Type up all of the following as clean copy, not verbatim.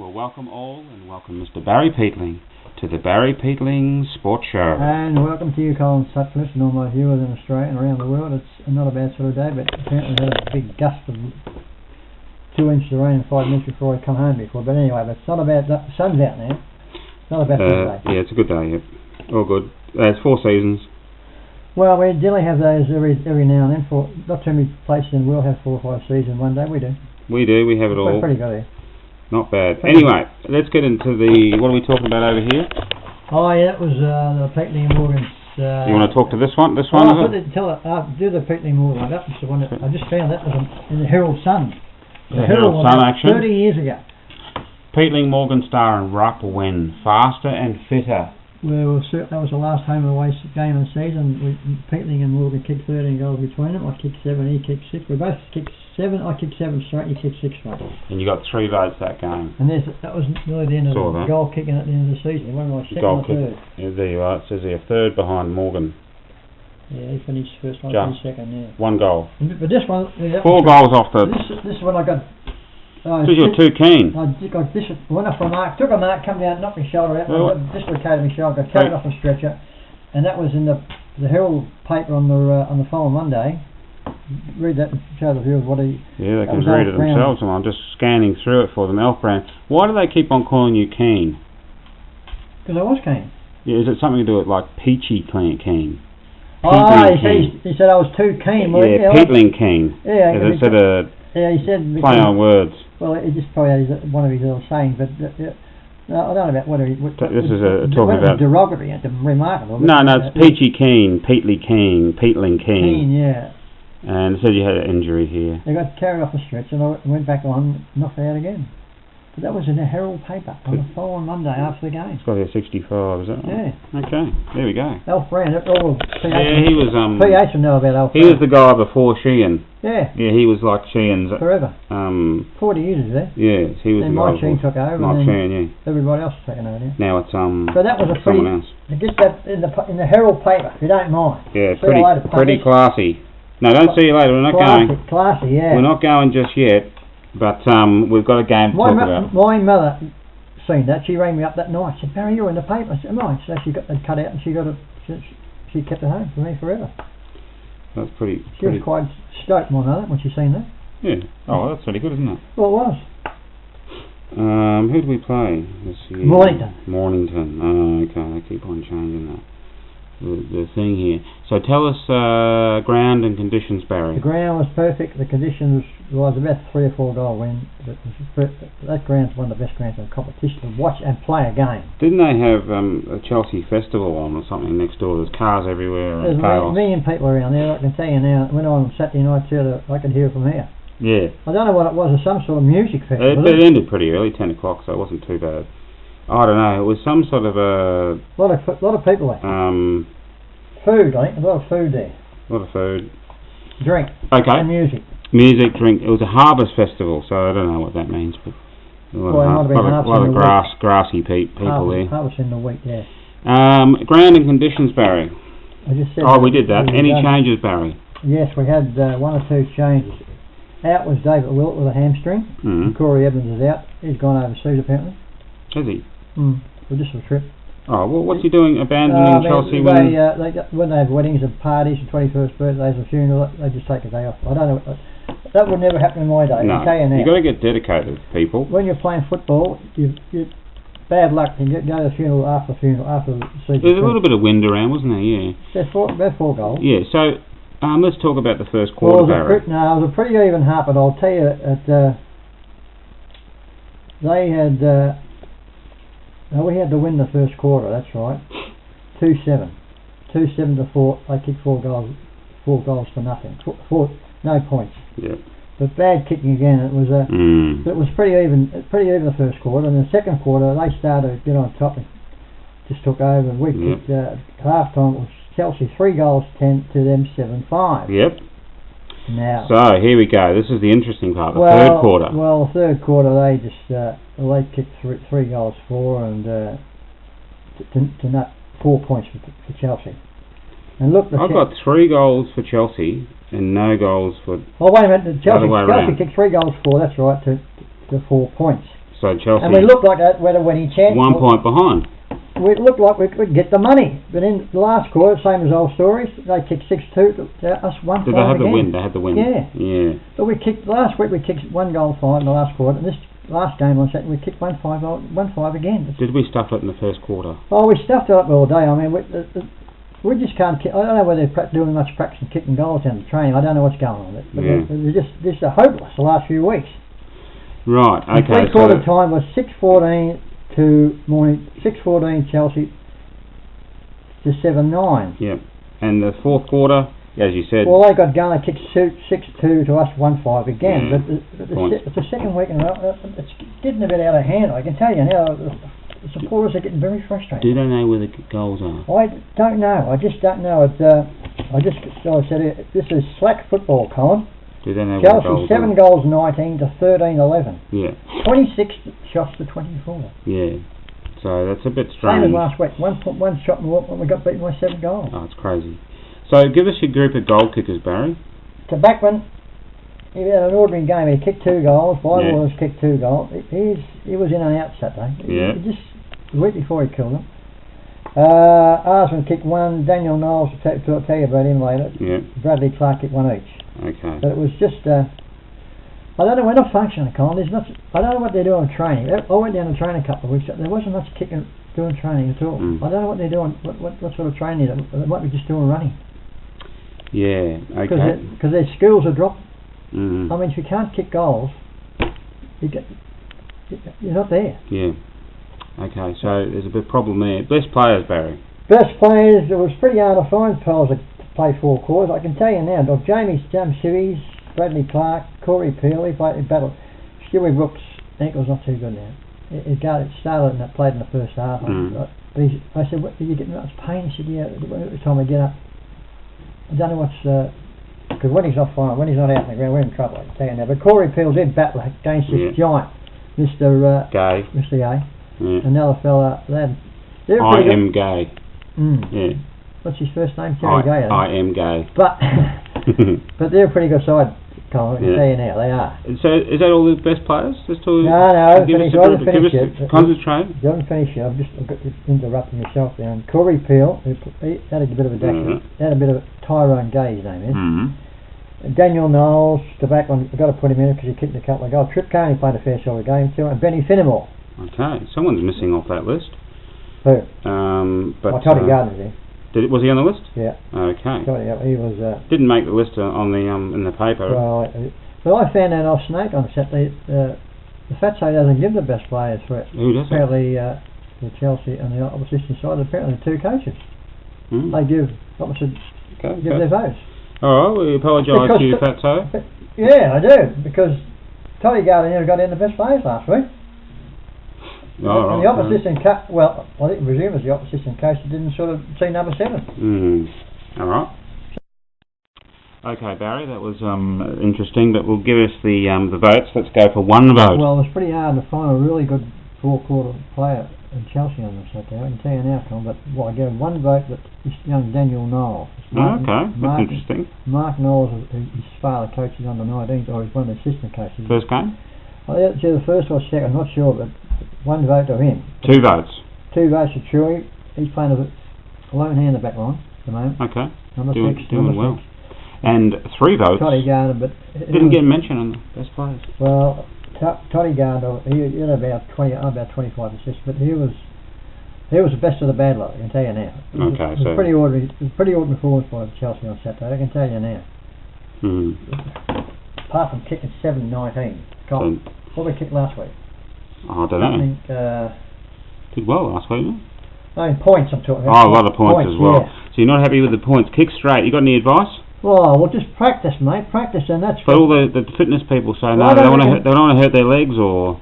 Well, welcome all, and welcome Mr. Barry Peatling to the Barry Peatling Sports Show. And welcome to you, Colin Sutcliffe, and all my viewers in Australia and around the world. It's not a bad sort of day, but apparently we had a big gust of 2 inches of rain in 5 minutes before I come home before. But anyway, but it's not a bad. The sun's out now. It's not a bad sort of day. Yeah, it's a good day. Yep, all good. It's 4 seasons. Well, we generally have those every now and then. For not too many places in the world have 4 or 5 seasons one day. We do. We do. We have it all. Pretty good here. Not bad. Anyway, let's get into the... What are we talking about over here? Oh, yeah, that was the Peatling and Morgan's... you want to talk to this one? This one, is it? Do the Peatling and Morgan. That was the one that I just found. That was in the Herald Sun. The Herald Sun action? 30 years ago. Peatling, Morgan Star and Rupp when faster and fitter. Well, that was the last home and away game of the season. Peatling and Morgan kicked 13 goals between them. I kicked 7, he kicked 6. We both kicked 7. I kicked 7 straight, he kicked 6 straight. And you got 3 votes that game. And that was nearly the end of the goal kicking at the end of the season. One of my second or third. Yeah, there you are. It says here, third behind Morgan. Yeah, he finished first, I finished second, yeah. 1 goal. But this one... 4 goals off the... This one I got... Because you're too keen. I went off a mark, took a mark, come down, knocked my shoulder out, dislocated my shoulder, got carried off a stretcher, and that was in the Herald paper on the following Monday. Read that and show the viewers what he... Yeah, they can read it themselves, and I'm just scanning through it for them. Elf Brown. Why do they keep on calling you Keen? Because I was keen. Yeah, is it something to do with like Peachy Keen? He said I was too keen. Well, yeah, Peatling Keen. Yeah, he said... Play on words. Well, it just probably had one of his little sayings, but no, I don't know about whether he... This is talking about... derogatory, remarkable. No, it's Peachy Keen, Peatling Keen. Keen, yeah. And it said you had an injury here. They got carried off the stretch and I went back on, knocked out again. But that was in the Herald paper on the following Monday after the game. It's got here 65, is that right? Yeah. Okay, there we go. Alf Brown, he was... PH will know about Alf He was the guy before Sheehan. Yeah. Yeah, he was like Sheehan's... Forever. 40 years is there. Yes, he was then the guy. Then Mike Sheehan took over. Mike Sheehan, yeah. Everybody else has taken over now. Now it's So that was someone else. Get that in the Herald paper, if you don't mind. Yeah, pretty classy. No, don't see you later, we're not going. Classy, yeah. We're not going just yet, but we've got a game to talk about. My mother seen that. She rang me up that night. She said, "Barry, you're in the paper." I said, "Am I?" So she got it cut out and she kept it home for me forever. That's pretty... She was quite stoked, my mother, when she seen that. Yeah. Oh, that's pretty good, isn't it? Well, it was. Who do we play? Let's see. Mornington. Oh, okay, they keep on changing that. The thing here. So tell us ground and conditions, Barry. The ground was perfect. The conditions was about 3 or 4 goal win. That ground's one of the best grounds in the competition to watch and play a game. Didn't they have a Chelsea festival on or something next door? There's cars everywhere. There's a million people around there. I can tell you now. When on Saturday night too, I could hear it from here. Yeah. I don't know what it was. Some sort of music festival. It ended pretty early, 10 o'clock, so it wasn't too bad. I don't know. It was some sort of a lot of people there. Food, I think. A lot of food there. A lot of food. Drink. Okay. And music. Music, drink. It was a harvest festival, so I don't know what that means, but a lot of grassy people there. Harvest in the week, yeah. Ground and conditions, Barry. I just said. We did that. Any changes, Barry? Yes, we had 1 or 2 changes. Out was David Willett with a hamstring. Corey Evans is out. He's gone overseas apparently. Has he? For just a trip. Oh, well, what's he doing? Abandoning Chelsea? When they have weddings and parties and 21st birthdays and funeral, they just take a day off. I don't know. That would never happen in my day. No, you've got to get dedicated, people. When you're playing football, you bad luck to go to the funeral after the season. There's a little bit of wind around, wasn't there? Yeah. There's 4 goals. Yeah. So let's talk about the first quarter, Barry. It was a pretty even half, but I'll tell you they had. We had to win the first quarter, that's right. 2-7. 2-7 to 4. They kicked 4 goals for nothing. No points. Yeah. But bad kicking again. It was pretty even the first quarter. And the second quarter they started to get on top and just took over. And we kicked half time. It was Chelsea 3 goals 10 to them 7-5. Yep. Now. So here we go. This is the interesting part. The third quarter. Well, the third quarter they just they kicked 3 goals 4 and to nut 4 points for Chelsea. And look, I've got 3 goals for Chelsea and no goals for. Oh wait a minute, Chelsea kicked 3 goals 4. That's right, to 4 points. So Chelsea... And we looked like that with a winning chance. 1 point behind. We looked like we could get the money. But in the last quarter, same as old stories, they kicked 6-2 to us 1-5 Did they have again. the win? They had the win. Yeah. But we kicked, last week we kicked 1 goal 5 in the last quarter, and this last game on Saturday we kicked 1-5 again. Did we stuff it in the first quarter? Oh, we stuffed it up all day. I mean, we just can't kick. I don't know whether they're doing much practice and kicking goals down the training. I don't know what's going on. But they're just hopeless the last few weeks. Right, okay. The quarter time was 6-14 to Morning, 6-14 Chelsea to 7-9. Yeah, and the fourth quarter, as you said... Well, they got going, they kicked 6-2 to us 1-5 again. But it's the second week in a row. It's getting a bit out of hand. I can tell you now, the supporters are getting very frustrated. Do they know where the goals are? I don't know. I just don't know. I said this is slack football, Colin. Do they know Chelsea 7 goals 19 to 13-11. Yeah. 26 shots to 24. Yeah. So that's a bit strange. Same as last week. One shot and we got beaten by 7 goals. Oh, it's crazy. So give us your group of goal kickers, Barry. Backman, he had an ordinary game. He kicked 2 goals. Bywater's kicked 2 goals. He was in and out Saturday. Yeah. Just the week before he killed him. Arsman kicked 1. Daniel Knowles, I'll tell you about him later. Yeah. Bradley Clark kicked 1 each. Okay. But it was just, I don't know, we're not functioning, Colin. I don't know what they're doing training. I went down to training a couple of weeks. There wasn't much kicking, doing training at all. I don't know what they're doing, what sort of training. They might be just doing running. Yeah, okay. Because their skills are dropped. I Mm-hmm. mean, if you can't kick goals, you're not there. Yeah. Okay, so there's a bit problem there. Best players, Barry. Best players, it was pretty hard to find players that play 4 quarters. I can tell you now, Jamie Stamshivis, Bradley Clark, Corey Peel, he played in battle. Stewie Brooks' ankle's not too good now. It started and played in the first half. I said, "What, did you get much pain?" He said, "Yeah, every time I get up." I don't know what's... Because when he's not fine, when he's not out in the ground, we're in trouble, I can tell you now. But Corey Peel did battle against this giant, Mr. Gay. Mr. Gay. Yeah. Another fella, they're I am gay. Yeah. What's his first name? Terry Gay. I am gay. But they're a pretty good side, Colin, I can tell you now, they are. So is that all the best players? Just to No, I haven't finished yet. Concentrate. You haven't finished yet. I've got interrupting myself there. And Corey Peel, he had a bit of a had a bit of Tyrone Gay, his name is. Daniel Knowles, the back one, we've got to put him in because he kicked a couple of goals. Trip Carney played a fair share of game too, and Benny Finnemore. Okay, someone's missing off that list. Who? Toddy Gardner's there. Was he on the list? Yeah. Okay. He was. Didn't make the list on the in the paper. Well, but I found out off Snake on Saturday. The Fatso doesn't give the best players for it. Who does? Apparently, the Chelsea and the opposition side. Apparently, the 2 coaches. They give opposite. Give their votes. All right, we apologise to you, Fatso. Yeah, I do, because Toddy Gardner got in the best players last week. And the opposition coach, well, I think presume the opposition coach didn't sort of see number 7. All right. Okay, Barry, that was interesting, but we'll give us the votes. Let's go for 1 vote. Well, it's pretty hard to find a really good 4-quarter player in Chelsea on this Saturday. I can tell you now, Colin, but I gave 1 vote to this young Daniel Knowles. That's interesting. Mark Knowles, his father coaches under 19s, or he's one of the assistant coaches. First game? It's either the first or second, I'm not sure, but 1 vote to him. 2 votes. 2 votes to Chewy. He's playing a lone hand in the back line at the moment. Okay. Number 6. Doing well. And 3 votes. Toddy Gardner, but didn't get mentioned on the best players. Well, Toddy Gardner, he had about 25 assists, but he was the best of the bad lot, I can tell you now. It was pretty ordinary. It was pretty ordinary performance by Chelsea on Saturday, I can tell you now. Apart from kicking 7-19. What we kicked last week? I don't know. I think did well last week, didn't it? I mean, points I'm talking about. Oh, a lot of points as well. Yeah. So you're not happy with the points. Kick straight. You got any advice? Well, just practice, mate. Practice, and that's... But all the fitness people say no, they don't want to hurt their legs, or...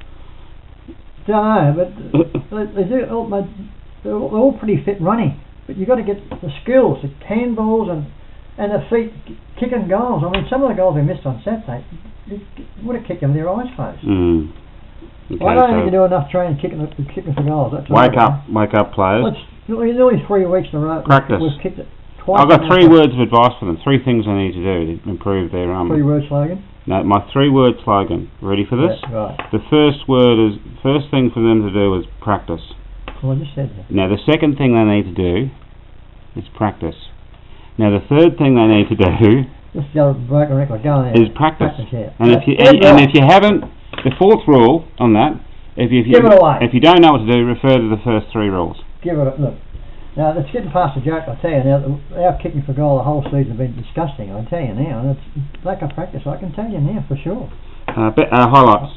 Don't know, but they're all pretty fit running. But you've got to get the skills, the handballs and the feet kicking goals. I mean, some of the goals we missed on Saturday, you would have kicked them with their eyes closed. Okay, I don't think you do enough training kicking for goals. That's wake up, players. It's nearly 3 weeks in a row. Practice. We've kicked it twice. I've got 3 words of advice for them. 3 things they need to do to improve their 3-word slogan. No, my 3-word slogan. Ready for this? Yeah, right. The first thing for them to do is practice. Well, I just said that. Now the second thing they need to do is practice. Now the third thing they need to do Just go broken record, go on there. is practice. Yeah. And if you haven't, the 4th rule on that, if you don't know what to do, refer to the first 3 rules. Give it a look. Now it's getting past the joke, I tell you. Now our kicking for goal the whole season has been disgusting. I tell you now, and it's lack of practice. I can tell you now for sure. Highlights.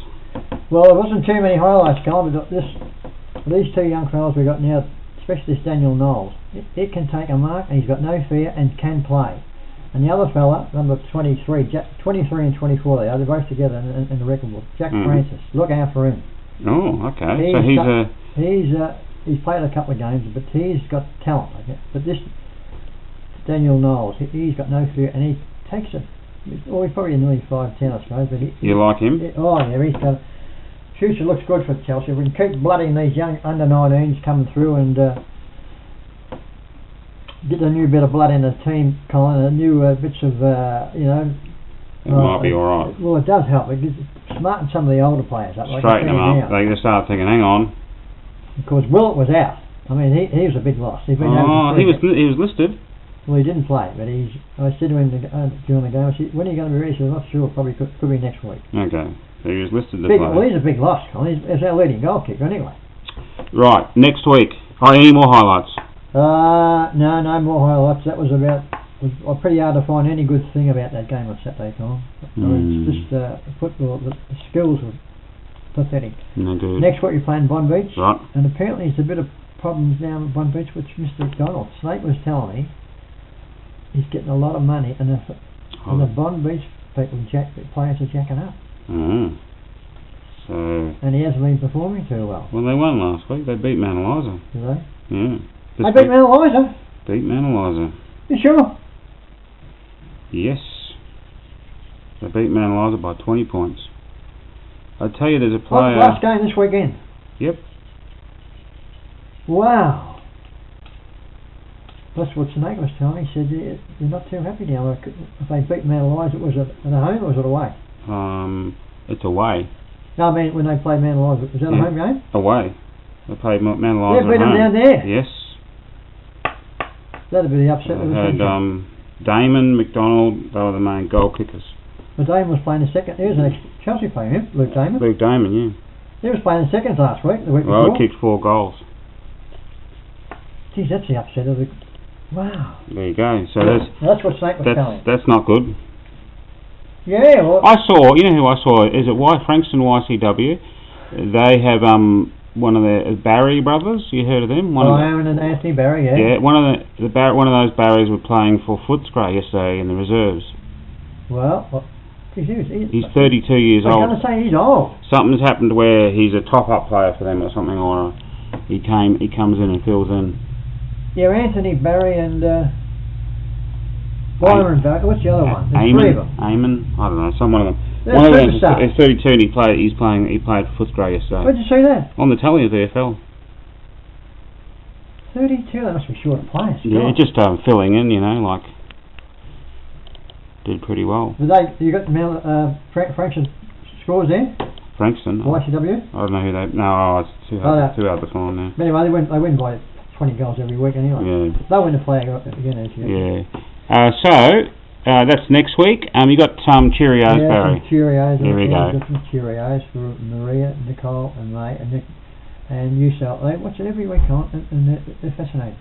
Well, there wasn't too many highlights, Carl, but these 2 young fellas we got now, especially this Daniel Knowles, it can take a mark, and he's got no fear and can play. And the other fella, number 23, 23 and 24, they're both together in the record book. Jack Francis, look out for him. Oh, okay. He's played a couple of games, but he's got talent. Okay? But this Daniel Knowles, he's got no fear, and he takes it. Well, he's probably nearly 5'10", I suppose. But you like him? He's got. Future looks good for Chelsea. We can keep blooding these young under-19s coming through and get a new bit of blood in the team, Colin. A new bits of It might be all right. Well, it does help. It smarten some of the older players up. Straighten them up. They just start thinking, hang on. Because Willett was out. I mean, he was a big loss. He was listed. Well, he didn't play, but I said to him during the game, I said, when are you going to be ready? He said, I'm not sure. Probably could be next week. Okay. So he was listed to play. Well, he's a big loss, Colin. He's our leading goal kicker anyway. Right. Next week. Any more highlights? No more highlights. That was pretty hard to find any good thing about that game on Saturday, Colin. It's just football. The skills were pathetic. No good. Next week you're playing Bond Beach. Right. And apparently there's a bit of problems now at Bond Beach, which Mr. McDonald, Snake was telling me, he's getting a lot of money, and the Bond Beach people, players are jacking up. So. And he hasn't been performing too well. Well, they won last week. They beat Mount Eliza. Did they? Yeah. They beat Mount Eliza? Beat Mount Eliza. You sure? Yes. They beat Mount Eliza by 20 points. I tell you, there's a player. Last game this weekend. Yep. Wow. That's what Snake was telling me. He said they're not too happy now. If they beat Mount Eliza, was it at home or was it away? It's away. No, I mean when they played Mount Eliza, was that a home game? Away. They played Mount Eliza. Yeah, beat them down there. Yes. That'd be the upset of the season. Damon, McDonald, they were the main goal kickers. Well, Damon was playing the second. He was an ex-Chelsea player, him, Luke Damon. Luke Damon, yeah. He was playing the seconds last week, the week before. Well, he kicked 4 goals. Geez, that's the upset of the... Wow. There you go. So that's what Snake was telling. That's not good. Yeah, well... you know who I saw? Is it Frankston YCW? They have one of the Barry brothers. You heard of them? Aaron and Anthony Barry, yeah. Yeah, one of those Barrys were playing for Footscray yesterday in the reserves. Well, he's 32 years old. I was going to say he's old. Something's happened where he's a top-up player for them or something, or he comes in and fills in. Yeah, Anthony Barry and Byron Barry. What's the other one? There's 3 of them. Eamon, I don't know, some one of them. They're one of them is 32 and he played for Footscray yesterday. Where'd you see that? On the telly of the VFL. 32, that must be short of players. Yeah, just filling in, like. Did pretty well. You got Frankston scores there? Frankston? YCW? I don't know who they... No, it's too hard to find now. But anyway, they win by 20 goals every week anyway. Yeah. They'll win the flag again this year. Yeah. That's next week. You got some Cheerios, Barry. Some Cheerios. Here we go. Different Cheerios for Maria, Nicole, and Ray, and Nick, and you sell. They watch it every week, and they're fascinated.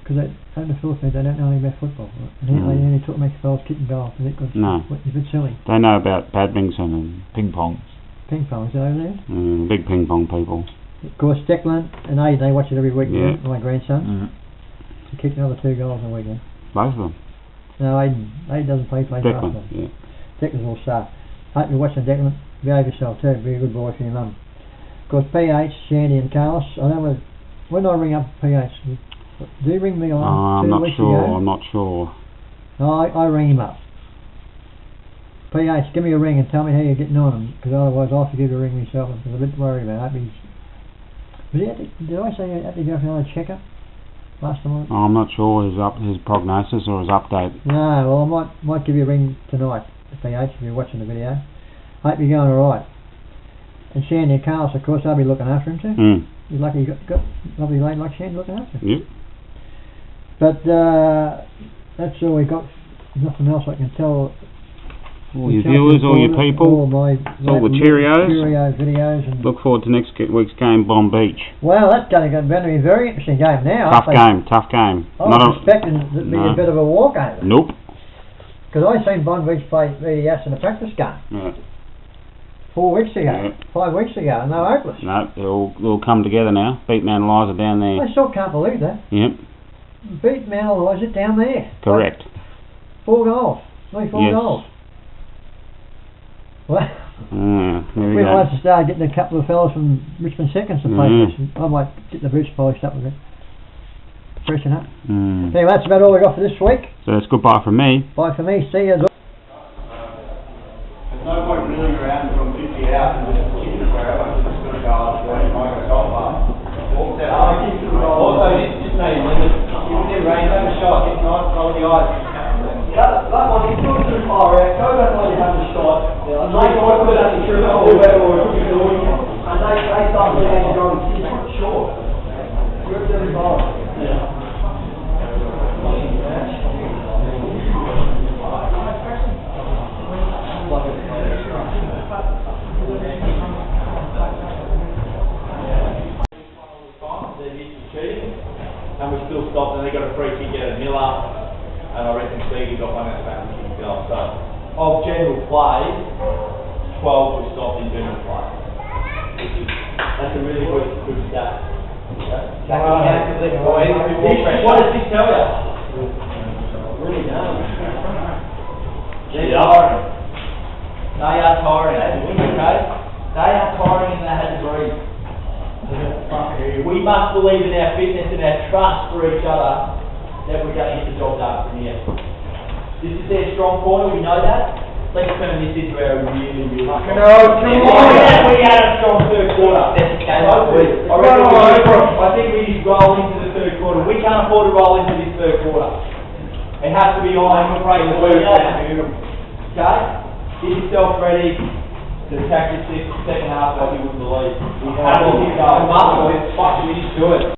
Because over the Philippines, they don't know anything about football. And they only talk about fellas kicking goals. It's a bit silly. They know about badminton and ping pong. Ping pong, is it over there? Big ping pong people. Of course, Declan and Aiden, they watch it every week. Yeah. My grandson. He kicked another 2 goals a weekend. Both of them? No, Aiden doesn't play for Declan, us. yeah. Declan's all star. Hope you're watching Declan. Behave yourself too. Be a good boy for your mum. Of course, PH, Shandy and Carlos. I know when I ring up PH, do you ring me on? I'm not sure. I ring him up. PH, give me a ring and tell me how you're getting on, because otherwise I'll forget to ring myself. I'm a bit worried about it. Did I say you had to go for another checkup last time? I'm not sure his prognosis or his update. No, well I might give you a ring tonight. PH, if you're watching the video. Hope you're going alright. And Shandy and Carlos, of course, they'll be looking after him too. You're lucky you got a lovely lady like Shandy looking after him. Yep. But that's all we got. Nothing else I can tell. All your viewers, all your people, all the Cheerios. Cheerios videos. And look forward to next week's game, Bomb Beach. Well, that's going to be a very interesting game now. Tough game. I was expecting it to be a bit of a walkover. Nope. Because I seen Bomb Beach play VDS in a practice game. Yeah. 4 weeks ago, 5 weeks ago, and they were hopeless. No, they'll come together now. Beat Mount Eliza down there. I still can't believe that. Yep. Beat Mount Eliza down there. Correct. Like 4 goals. Only 4 goals. Well, we might have to start getting a couple of fellas from Richmond Seconds to play this. I might get the boots polished up a bit. Freshen up. Anyway, that's about all we got for this week. So that's goodbye from me. Bye for me. See you. There's no point milling around from 50 out and just kicking it wherever. I'm just going to go up and make a shot bar. Also, just know your limit. If you get rain, have a shot. If not, roll the eyes. That one, if you're too far out, go back while you have a shot. And they might put it up the trigger or whatever, or you're doing it. And they start getting out and going, you're short. You're too far. Yeah. And we still stopped, and they got a free kick out of Miller, and I reckon Seagy got one out the back and kicked it off. So, of general play, 12 were stopped in general play. That's a really good stat. What does this tell you? Really don't. They're tiring. They are tiring, okay? They are tiring and they had to breathe. We must believe in our fitness and our trust for each other that we're going to get the job done from here. This is their strong corner, we know that. Let's turn this into our really We had a strong third quarter. I think we need to roll into the third quarter. We can't afford to roll into this third quarter. It has to be on and break the third quarter. Okay? Get yourself ready to attack this second half like you wouldn't believe. We have to keep going. We need to do it.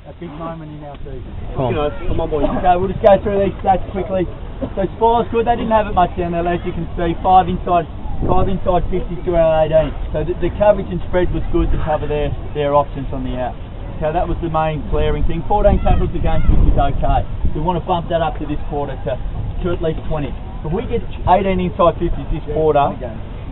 A big moment in our season. Come on, boys. Okay, we'll just go through these stats quickly. So spoil's good. They didn't have it much down there, as you can see. 5 inside 50s to our 18. So the coverage and spread was good to cover their options on the out. Okay, that was the main glaring thing. 14 tackles against, which is okay. We want to bump that up to this quarter to at least 20. If we get 18 inside 50s this quarter,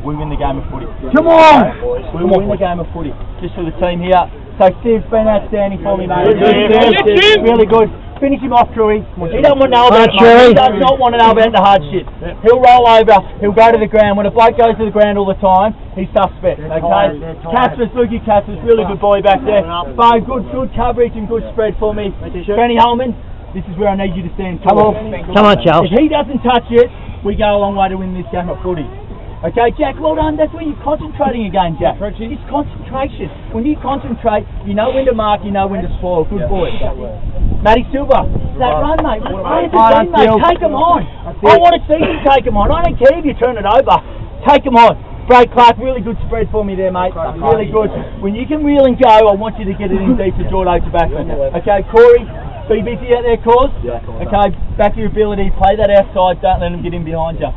we win the game of footy. Come on! We win the game of footy. Just for the team here. So Steve's been outstanding for me, mate. Really good. Finish him off, Truey. He doesn't want to know about He does not want to know about the hard shit. He'll roll over. He'll go to the ground. When a bloke goes to the ground all the time, he's suspect. Okay. Caspers, Lukey Caspers, really good boy back there. Bo, good coverage and good spread for me. Benny Holman, this is where I need you to stand. Come on, Charles. If he doesn't touch it, we go a long way to win this game of footy. Okay, Jack, well done. That's where you're concentrating again, Jack. It's concentration. When you concentrate, you know when to mark, you know when to spoil. Good boy. Matty Silva, that run, mate. Take him on. I want to see you take him on. I don't care if you turn it over. Take him on. Brad Clark, really good spread for me there, mate. Really good. When you can reel and go, I want you to get it in deep to Jordan to backman. Okay, Corey, be busy out there, cause. Okay, back your ability. Play that outside. Don't let him get in behind you.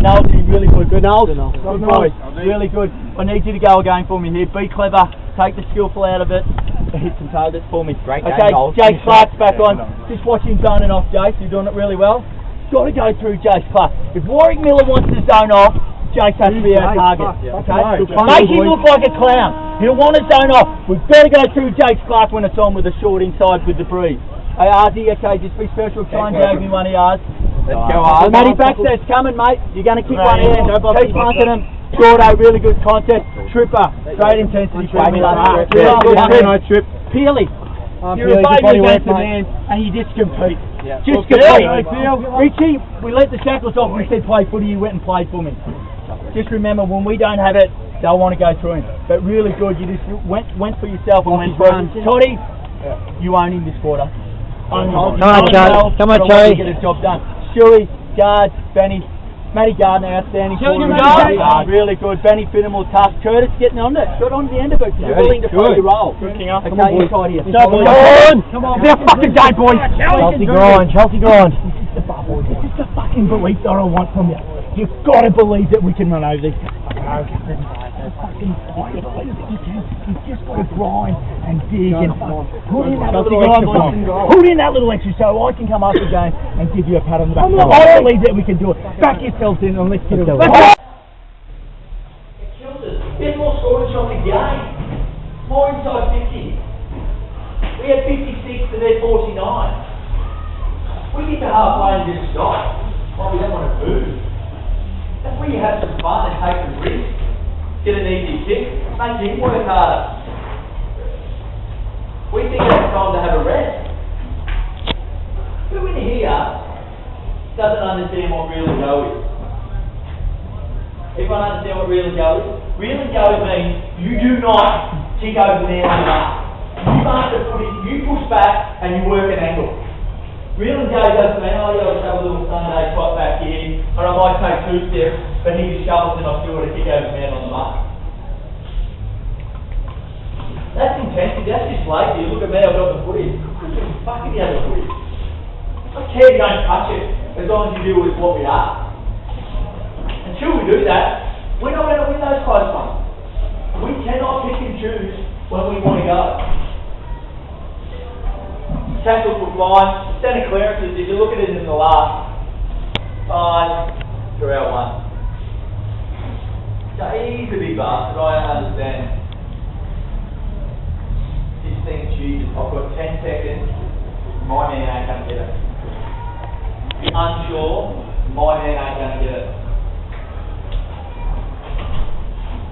Knowles, really good. Good Knowles. Good boy. Really good. I need you to go again for me here. Be clever. Take the skillful out of it. Hit some targets for me. Great game, Knowles. Jace Clark's back on. Just watch him zoning off, Jace. You're doing it really well. Got to go through Jace Clark. If Warwick Miller wants to zone off, Jace has to be our target. Okay? Make him look like a clown. He'll want to zone off. We've got to go through Jace Clark when it's on with a short inside with the breeze. Hey, Arzy, okay, just be special. Try and jag me one of yours. Let's go, Arzy. Matty Baxter's coming, mate. You're going to kick one here. Keep punting him. Gordo, really good contest. Tripper, great intensity. Trip. Peely. You're a baby against a man, and you just compete. Just compete. Richie, we let the shackles off. We said play footy. You went and played for me. Just remember, when we don't have it, they'll want to go through him. But really good. You just went for yourself and went through. Toddy, you own him this quarter. Come on, Charlie. Get a job done. Stewie, guard, Benny, Matty Gardner, outstanding. Killian Gardner, really good. Benny Finnemore, tough. Curtis getting on it. Got on the end of it. You're willing to play your role. Good king up. Okay, inside here. Come on. It's our fucking game, boys. Chelsea grind, Chelsea grind. This is the fucking belief that I want from you. You've got to believe that we can run over these. You've just got to grind and dig and put in that little extra. Put in that little extra so I can come after the game and give you a pat on the back. I believe that we can do it. Back yourselves in and let's get it. It kills us. There's more scoring shots a game. More inside 50. We had 56 to their 49. We get to halfway and just stop. Well, we don't want to move. That's where you have some fun and take some risks. Get an easy kick. Make him work harder. We think it's time to have a rest. Who in here doesn't understand what real and go is? Everyone understand what real and go is? Real and go means you do not kick over there and up. You mark the footy, you push back and you work an angle. Real and go doesn't mean, oh yeah, I'll just have a little Sunday spot back here, or I might take 2 steps, but he just shovels and I still want to kick over the man on the mark. That's intensity, that's just lazy. Look at me, I've got the footy. Fucking the other footy. I care if you don't touch it, as long as you do with what we are. Until we do that, we're not going to win those close ones. We cannot pick and choose when we want to go. Tackles were fine. Centre clearances, if you look at it in the last 5 to our 1. So he's a big bastard, I don't understand. This thing, Jesus, I've got 10 seconds. My man ain't going to get it. Unsure, my man ain't going to get it.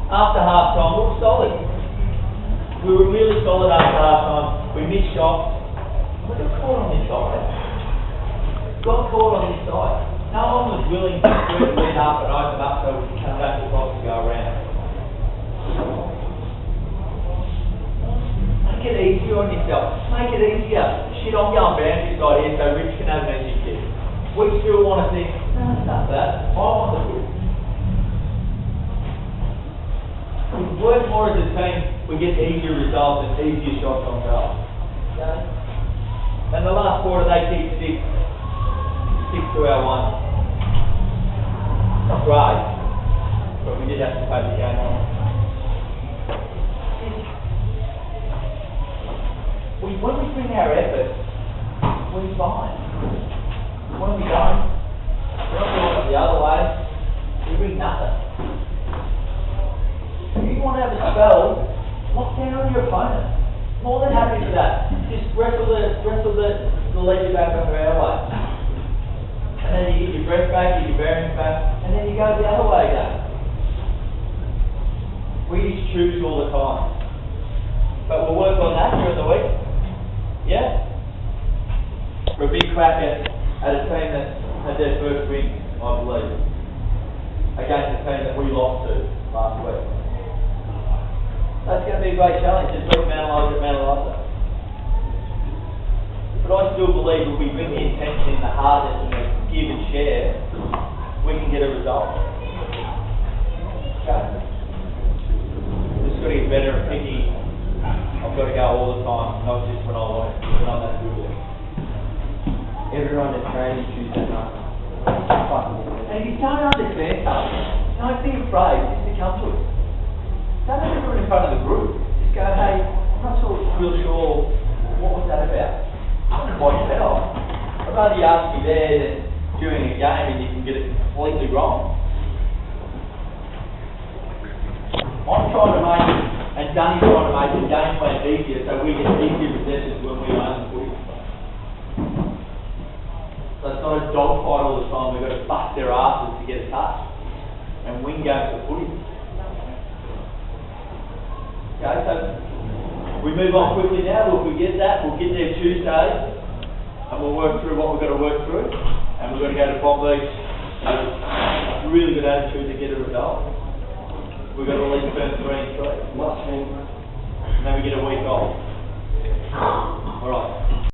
After half time, we were solid. We were really solid after half time. We missed shots. We got caught on this side. Got caught on this side. No one was willing to square it up and open up so we could come back across and go around. Make it easier on yourself. Make it easier. Shit, I'm going boundary side here so Rich can have an easy kick. We still want to think, no, it's not that. I want the good. We work more as a team, we get easier results and easier shots on goal. Okay? And the last quarter they kicked 6 to our 1. Not great, but we did have to take the game on. When we bring our effort, we're fine. When we don't, we're not doing it the other way, we bring nothing. If you want to have a spell, lock down on your opponent. More than happy for that. Just wrestle the leg back under our way. And then you get your breath back, get your bearings back, and then you go the other way again. We just choose all the time. But we'll work on that during the week. Yeah? We're a big crack at a team that had their first win, I believe. Against a team that we lost to last week. That's going to be a great challenge. Just let's analyse it. But I still believe if we bring the intention in the hardness and the give and share, we can get a result. Okay? Just got to get better at picking. I've got to go all the time, not just when I want it, when I'm that good at it. Everyone at training Tuesday night. And if you don't understand something, don't be afraid just to come to us. Don't have to do it in front of the group. Just go, hey, I'm not real sure what was that about. I don't know why you said off. I'd rather you ask me there than during a game and you can get it completely wrong. I'm trying to make, and Danny's trying to make the game plan easier so we get easier possessions when we own the footy. So it's not a dogfight all the time. We've got to bust their asses to get a touch and win games of footy. Okay, so we move on quickly now. If we get that, we'll get there Tuesday and we'll work through what we've got to work through. And we've got to go to Bob Beach with a really good attitude to get a result. We've got to at least burn 3 and 3. And then we get a week off. Alright.